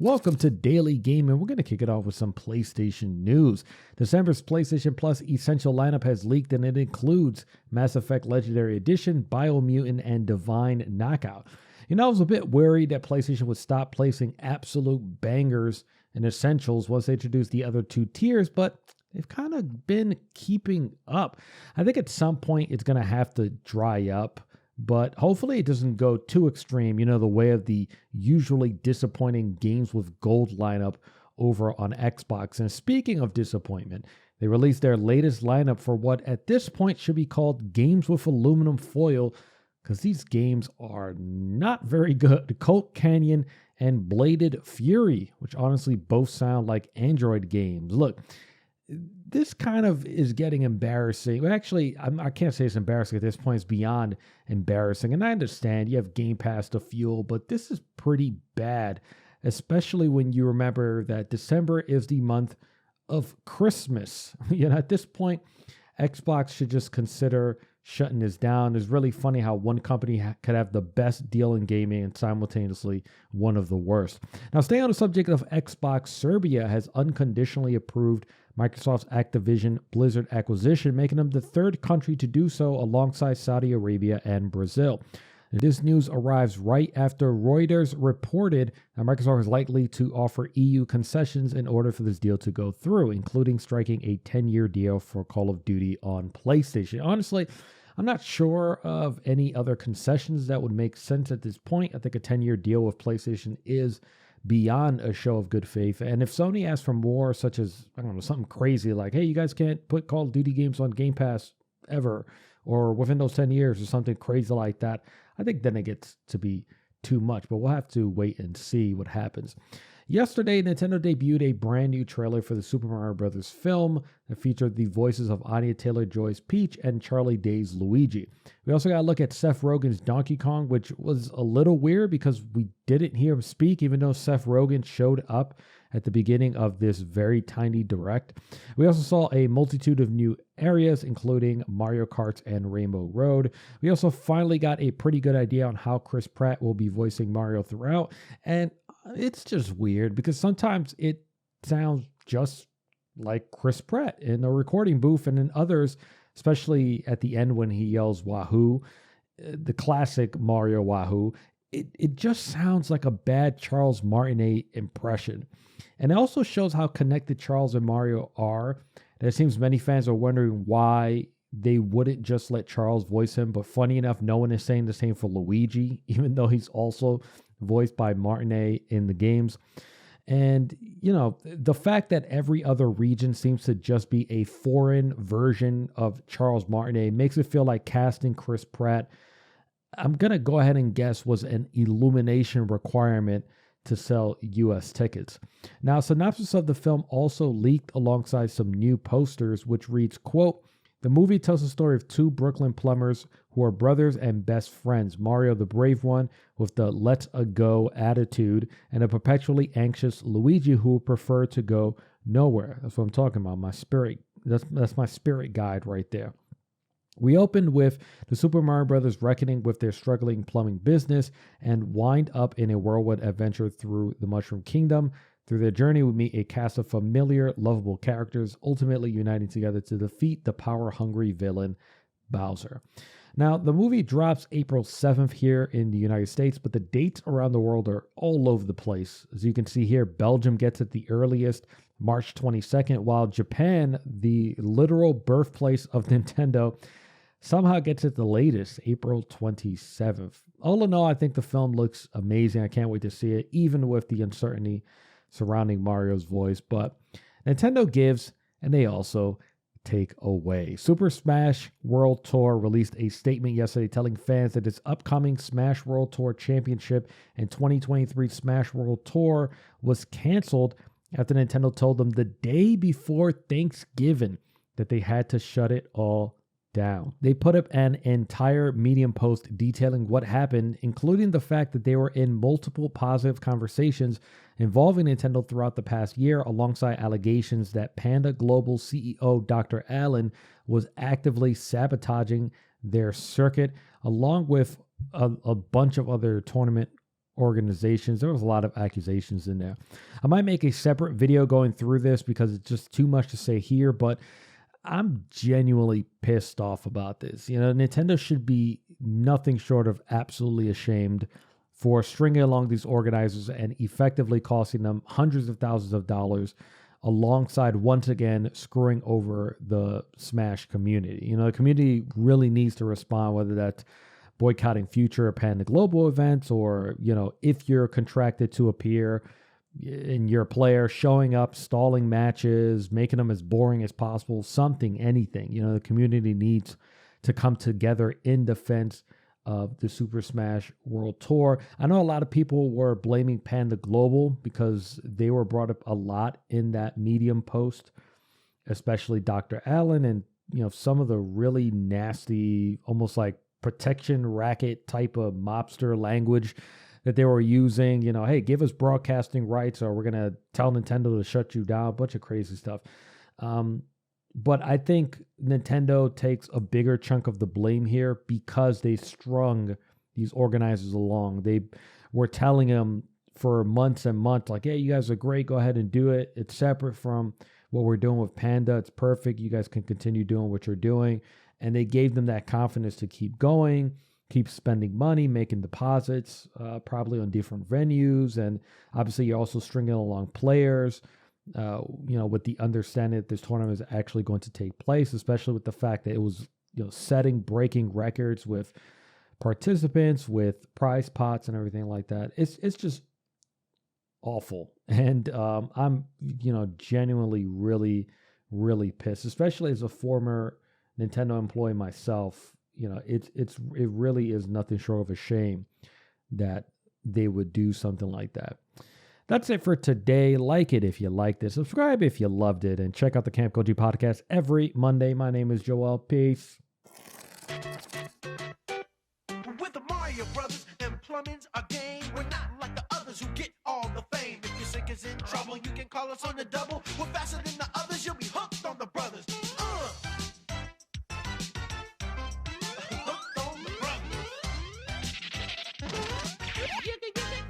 Welcome to Daily Gaming. We're going to kick it off with some PlayStation news. December's PlayStation Plus Essential lineup has leaked, and it includes Mass Effect Legendary Edition, Biomutant, and Divine Knockout. I was a bit worried that PlayStation would stop placing absolute bangers and essentials once they introduced the other two tiers, but they've kind of been keeping up. I think at some point it's going to have to dry up, but hopefully it doesn't go too extreme, the way of the usually disappointing games with gold lineup over on Xbox. And speaking of disappointment, they released their latest lineup for what at this point should be called games with aluminum foil, because these games are not very good. Colt Canyon and Bladed Fury, which honestly both sound like Android games. Look, this kind of is getting embarrassing. Actually, I can't say it's embarrassing at this point. It's beyond embarrassing. And I understand you have Game Pass to fuel, but this is pretty bad, especially when you remember that December is the month of Christmas. At this point, Xbox should just consider shutting this down. It's really funny how one company could have the best deal in gaming and simultaneously one of the worst. Now, staying on the subject of Xbox, Serbia has unconditionally approved Microsoft's Activision Blizzard acquisition, making them the third country to do so alongside Saudi Arabia and Brazil. This news arrives right after Reuters reported that Microsoft is likely to offer EU concessions in order for this deal to go through, including striking a 10-year deal for Call of Duty on PlayStation. Honestly, I'm not sure of any other concessions that would make sense at this point. I think a 10-year deal with PlayStation is beyond a show of good faith. And if Sony asks for more, such as, something crazy like, hey, you guys can't put Call of Duty games on Game Pass ever, or within those 10 years or something crazy like that, I think then it gets to be too much. But we'll have to wait and see what happens. Yesterday, Nintendo debuted a brand new trailer for the Super Mario Bros. Film that featured the voices of Anya Taylor-Joy's Peach and Charlie Day's Luigi. We also got a look at Seth Rogen's Donkey Kong, which was a little weird because we didn't hear him speak, even though Seth Rogen showed up at the beginning of this very tiny direct. We also saw a multitude of new areas, including Mario Kart and Rainbow Road. We also finally got a pretty good idea on how Chris Pratt will be voicing Mario throughout, and it's just weird because sometimes it sounds just like Chris Pratt in the recording booth, and in others, especially at the end when he yells Wahoo, the classic Mario Wahoo, it just sounds like a bad Charles Martinet impression. And it also shows how connected Charles and Mario are. And it seems many fans are wondering why they wouldn't just let Charles voice him. But funny enough, no one is saying the same for Luigi, even though he's also voiced by Martinet in the games. And, the fact that every other region seems to just be a foreign version of Charles Martinet makes it feel like casting Chris Pratt, I'm going to go ahead and guess, was an Illumination requirement to sell U.S. tickets. Now, a synopsis of the film also leaked alongside some new posters, which reads, quote, "The movie tells the story of two Brooklyn plumbers who are brothers and best friends, Mario the brave one with the let's-a-go attitude, and a perpetually anxious Luigi who would prefer to go nowhere." That's what I'm talking about, my spirit. That's my spirit guide right there. We opened with the Super Mario Brothers reckoning with their struggling plumbing business and wind up in a whirlwind adventure through the Mushroom Kingdom. Through their journey, we meet a cast of familiar, lovable characters, ultimately uniting together to defeat the power-hungry villain, Bowser. Now, the movie drops April 7th here in the United States, but the dates around the world are all over the place. As you can see here, Belgium gets it the earliest, March 22nd, while Japan, the literal birthplace of Nintendo, somehow gets it the latest, April 27th. All in all, I think the film looks amazing. I can't wait to see it, even with the uncertainty surrounding Mario's voice. But Nintendo gives, and they also take away. Super Smash World Tour released a statement yesterday telling fans that its upcoming Smash World Tour Championship and 2023 Smash World Tour was canceled after Nintendo told them the day before Thanksgiving that they had to shut it all down. They put up an entire Medium post detailing what happened, including the fact that they were in multiple positive conversations involving Nintendo throughout the past year, alongside allegations that Panda Global CEO Dr. Allen was actively sabotaging their circuit, along with a bunch of other tournament organizations. There was a lot of accusations in there. I might make a separate video going through this because it's just too much to say here, but I'm genuinely pissed off about this. Nintendo should be nothing short of absolutely ashamed for stringing along these organizers and effectively costing them hundreds of thousands of dollars, alongside once again screwing over the Smash community. The community really needs to respond, whether that's boycotting future Panda Global events, or, if you're contracted to appear and you're a player, showing up, stalling matches, making them as boring as possible, something, anything. The community needs to come together in defense of the Super Smash World Tour. I know a lot of people were blaming Panda Global because they were brought up a lot in that Medium post, especially Dr. Allen, and some of the really nasty, almost like protection racket type of mobster language that they were using. Hey, give us broadcasting rights or we're gonna tell Nintendo to shut you down. A bunch of crazy stuff. But I think Nintendo takes a bigger chunk of the blame here because they strung these organizers along. They were telling them for months and months, like, hey, you guys are great. Go ahead and do it. It's separate from what we're doing with Panda. It's perfect. You guys can continue doing what you're doing. And they gave them that confidence to keep going, keep spending money, making deposits, probably on different venues. And obviously, you're also stringing along players. With the understanding that this tournament is actually going to take place, especially with the fact that it was, setting breaking records with participants, with prize pots and everything like that. It's just awful. And I'm, genuinely really, really pissed, especially as a former Nintendo employee myself. It really is nothing short of a shame that they would do something like that. That's it for today. Like it if you liked it. Subscribe if you loved it. And check out the Camp Koji podcast every Monday. My name is Joel. Peace. With the Mario Brothers and plumbing's a game. We're not like the others who get all the fame. If your sink is in trouble, you can call us on the double. We're faster than the others, you'll be hooked.